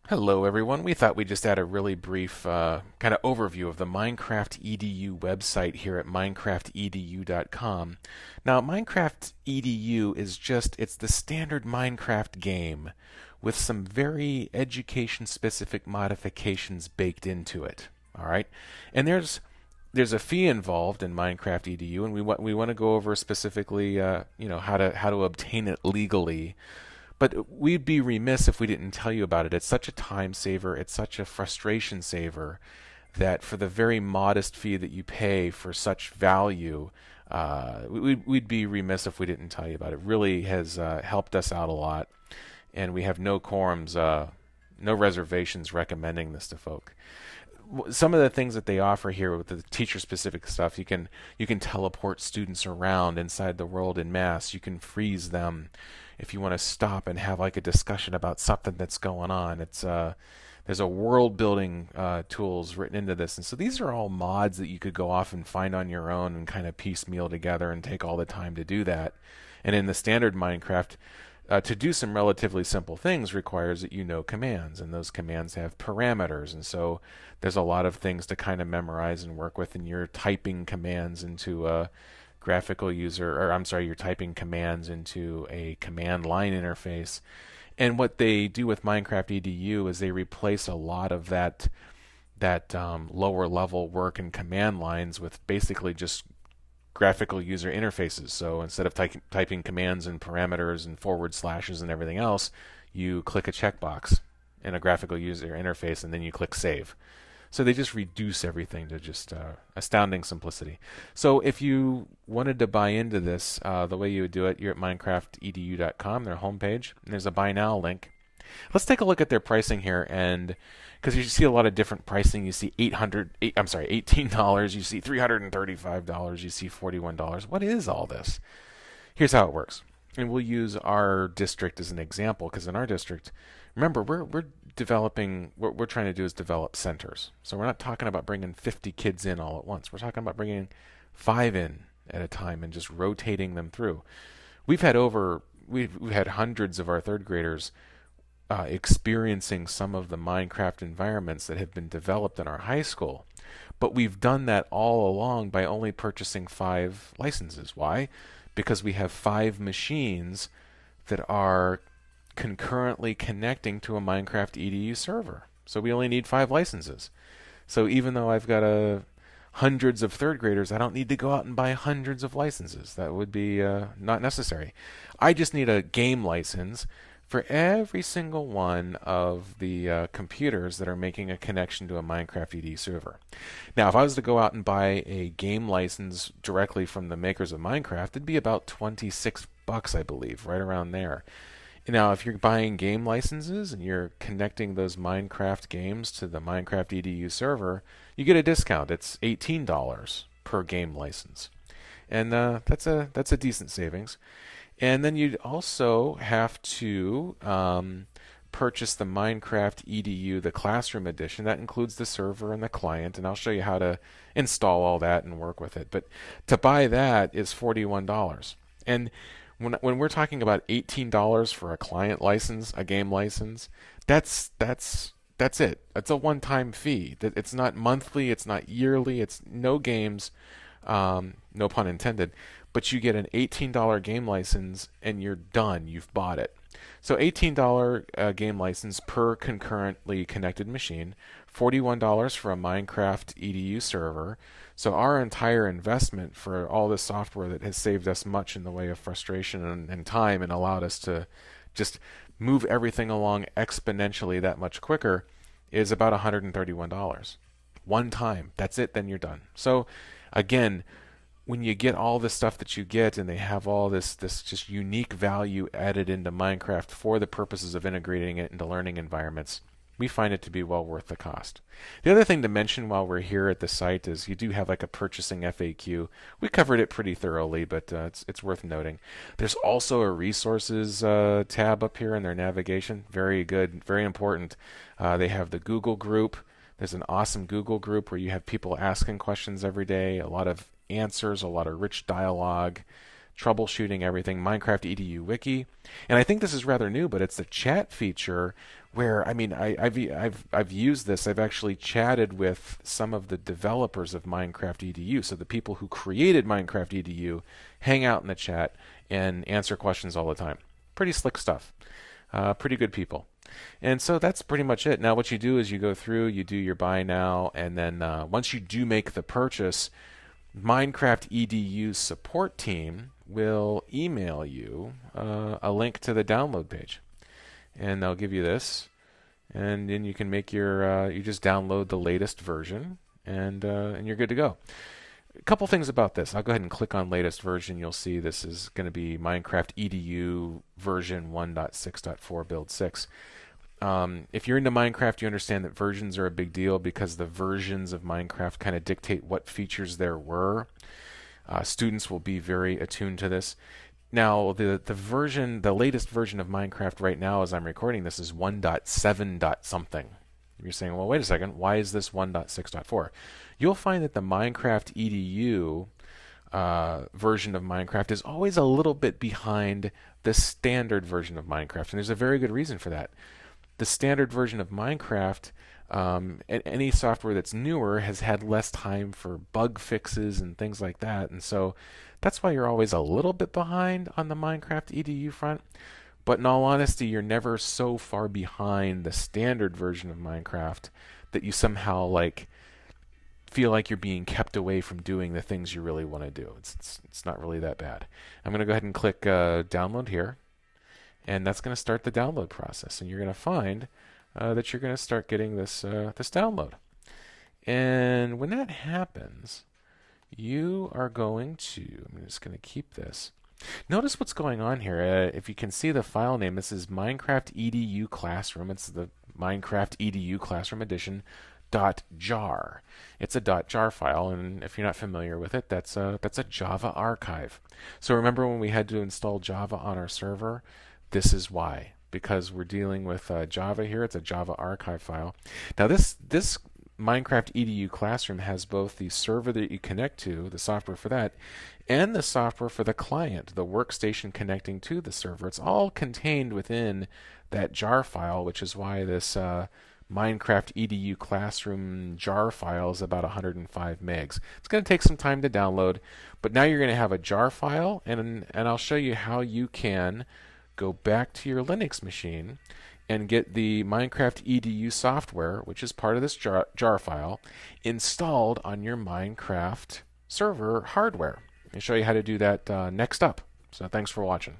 Hello everyone. We thought we'd just add a really brief kind of overview of the MinecraftEdu website here at MinecraftEdu.com. Now, MinecraftEdu it's the standard Minecraft game with some very education-specific modifications baked into it. All right, and there's a fee involved in MinecraftEdu, and we want to go over specifically, how to obtain it legally. But we'd be remiss if we didn't tell you about it. It's such a time saver, it's such a frustration saver that for the very modest fee that you pay for such value, we'd be remiss if we didn't tell you about it. It really has helped us out a lot, and we have no quorums, no reservations recommending this to folk. Some of the things that they offer here with the teacher-specific stuff, you can teleport students around inside the world en masse. You can freeze them if you want to stop and have like a discussion about something that's going on. There's a world-building tools written into this, and so these are all mods that you could go off and find on your own and kind of piecemeal together and take all the time to do that. And in the standard Minecraft, to do some relatively simple things requires that you know commands, and those commands have parameters, and so there's a lot of things to kind of memorize and work with, and you're typing commands into a graphical user, or I'm sorry, you're typing commands into a command line interface. And what they do with MinecraftEdu is they replace a lot of that lower level work in command lines with basically just graphical user interfaces. So instead of typing commands and parameters and forward slashes and everything else, you click a checkbox in a graphical user interface and then you click save. So they just reduce everything to just astounding simplicity. So if you wanted to buy into this, the way you would do it, you're at MinecraftEdu.com, their homepage, and there's a buy now link. Let's take a look at their pricing here, and because you see a lot of different pricing, you see $18, you see $335, you see $41. What is all this? Here's how it works, and we'll use our district as an example, because in our district, remember, we're developing, what we're trying to do is develop centers. So we're not talking about bringing 50 kids in all at once. We're talking about bringing 5 in at a time and just rotating them through. We've had hundreds of our third graders experiencing some of the Minecraft environments that have been developed in our high school. But we've done that all along by only purchasing 5 licenses. Why? Because we have 5 machines that are concurrently connecting to a MinecraftEdu server. So we only need 5 licenses. So even though I've got hundreds of third graders, I don't need to go out and buy hundreds of licenses. That would be not necessary. I just need a game license for every single one of the computers that are making a connection to a MinecraftEdu server. Now, if I was to go out and buy a game license directly from the makers of Minecraft, it'd be about $26, I believe, right around there. Now, if you're buying game licenses and you're connecting those Minecraft games to the MinecraftEdu server, you get a discount. It's $18 per game license, and that's a decent savings. And then you'd also have to purchase the MinecraftEdu, the Classroom Edition. That includes the server and the client, and I'll show you how to install all that and work with it. But to buy that is $41. And when we're talking about $18 for a client license, a game license, that's it. It's a one-time fee. It's not monthly. It's not yearly. It's no games, no pun intended. But you get an $18 game license and you're done. You've bought it. So $18 game license per concurrently connected machine, $41 for a MinecraftEdu server. So our entire investment for all this software that has saved us much in the way of frustration and time and allowed us to just move everything along exponentially that much quicker is about $131. One time. That's it, then you're done. So again, when you get all the stuff that you get and they have all this just unique value added into Minecraft for the purposes of integrating it into learning environments, we find it to be well worth the cost. The other thing to mention while we're here at the site is you do have like a purchasing FAQ. We covered it pretty thoroughly, but it's worth noting. There's also a resources tab up here in their navigation. Very good, very important. They have the Google group. There's an awesome Google group where you have people asking questions every day, a lot of answers, a lot of rich dialogue, troubleshooting everything, Minecraft EDU wiki. And I think this is rather new, but it's the chat feature where, I mean, I've used this. I've actually chatted with some of the developers of Minecraft EDU. So the people who created Minecraft EDU hang out in the chat and answer questions all the time. Pretty slick stuff. Pretty good people. And so that's pretty much it. Now what you do is you go through, you do your buy now, and then once you do make the purchase, Minecraft EDU's support team will email you a link to the download page. And they'll give you this, and then you can make your you just download the latest version, and you're good to go. A couple things about this. I'll go ahead and click on latest version. You'll see this is going to be Minecraft EDU version 1.6.4 build 6. If you're into Minecraft, you understand that versions are a big deal because the versions of Minecraft kind of dictate what features there were. Students will be very attuned to this. Now, the latest version of Minecraft right now, as I'm recording this, is 1.7. something. You're saying, well, wait a second, why is this 1.6.4? You'll find that the Minecraft EDU version of Minecraft is always a little bit behind the standard version of Minecraft, and there's a very good reason for that. The standard version of Minecraft, and any software that's newer, has had less time for bug fixes and things like that, and so that's why you're always a little bit behind on the Minecraft EDU front. But in all honesty, you're never so far behind the standard version of Minecraft that you somehow feel like you're being kept away from doing the things you really want to do. It's not really that bad. I'm going to go ahead and click download here, and that's going to start the download process. And you're going to find that you're going to start getting this this download. And when that happens, you are going to, I'm just going to keep this. Notice what's going on here. If you can see the file name, this is Minecraft EDU Classroom. It's the Minecraft EDU Classroom Edition .jar. It's a .jar file, and if you're not familiar with it, that's a Java archive. So remember when we had to install Java on our server? This is why. Because we're dealing with Java here. It's a Java archive file. Now this Minecraft EDU Classroom has both the server that you connect to, the software for that, and the software for the client, the workstation connecting to the server. It's all contained within that jar file, which is why this Minecraft EDU Classroom jar file is about 105 megs. It's going to take some time to download, but now you're going to have a jar file, and I'll show you how you can go back to your Linux machine and get the Minecraft EDU software, which is part of this jar file, installed on your Minecraft server hardware. I'll show you how to do that next up. So thanks for watching.